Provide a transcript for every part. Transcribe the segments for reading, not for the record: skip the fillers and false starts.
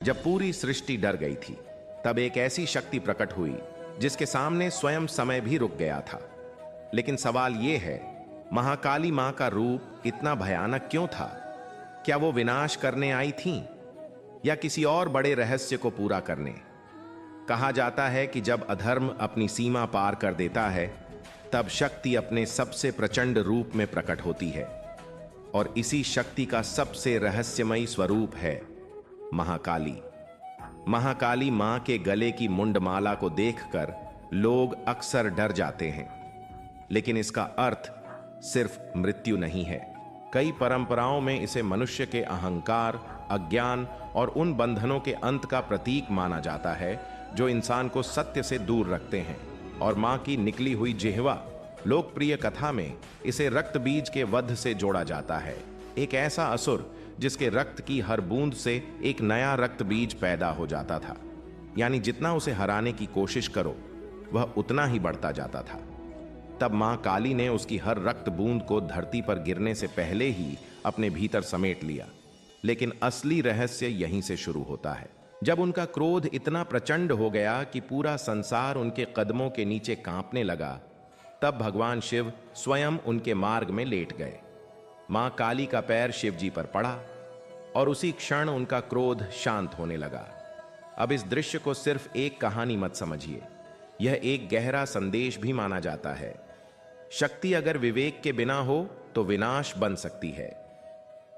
जब पूरी सृष्टि डर गई थी, तब एक ऐसी शक्ति प्रकट हुई जिसके सामने स्वयं समय भी रुक गया था। लेकिन सवाल यह है, महाकाली मां का रूप इतना भयानक क्यों था? क्या वो विनाश करने आई थीं या किसी और बड़े रहस्य को पूरा करने? कहा जाता है कि जब अधर्म अपनी सीमा पार कर देता है, तब शक्ति अपने सबसे प्रचंड रूप में प्रकट होती है। और इसी शक्ति का सबसे रहस्यमयी स्वरूप है महाकाली। महाकाली मां के गले की मुंडमाला को देखकर लोग अक्सर डर जाते हैं, लेकिन इसका अर्थ सिर्फ मृत्यु नहीं है। कई परंपराओं में इसे मनुष्य के अहंकार, अज्ञान और उन बंधनों के अंत का प्रतीक माना जाता है जो इंसान को सत्य से दूर रखते हैं। और मां की निकली हुई जिह्वा, लोकप्रिय कथा में इसे रक्त बीज के वध से जोड़ा जाता है। एक ऐसा असुर जिसके रक्त की हर बूंद से एक नया रक्त बीज पैदा हो जाता था, यानी जितना उसे हराने की कोशिश करो वह उतना ही बढ़ता जाता था। तब मां काली ने उसकी हर रक्त बूंद को धरती पर गिरने से पहले ही अपने भीतर समेट लिया। लेकिन असली रहस्य यहीं से शुरू होता है। जब उनका क्रोध इतना प्रचंड हो गया कि पूरा संसार उनके कदमों के नीचे कांपने लगा, तब भगवान शिव स्वयं उनके मार्ग में लेट गए। मां काली का पैर शिव जी पर पड़ा और उसी क्षण उनका क्रोध शांत होने लगा। अब इस दृश्य को सिर्फ एक कहानी मत समझिए, यह एक गहरा संदेश भी माना जाता है। शक्ति अगर विवेक के बिना हो तो विनाश बन सकती है,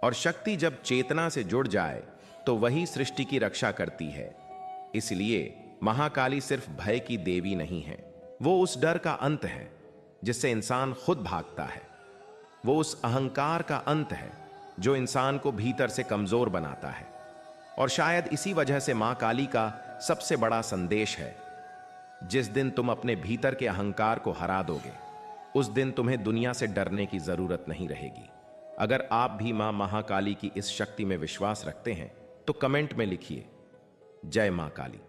और शक्ति जब चेतना से जुड़ जाए तो वही सृष्टि की रक्षा करती है। इसलिए महाकाली सिर्फ भय की देवी नहीं है, वो उस डर का अंत है जिससे इंसान खुद भागता है। वो उस अहंकार का अंत है जो इंसान को भीतर से कमजोर बनाता है। और शायद इसी वजह से मां काली का सबसे बड़ा संदेश है, जिस दिन तुम अपने भीतर के अहंकार को हरा दोगे, उस दिन तुम्हें दुनिया से डरने की जरूरत नहीं रहेगी। अगर आप भी मां महाकाली की इस शक्ति में विश्वास रखते हैं तो कमेंट में लिखिए, जय मां काली।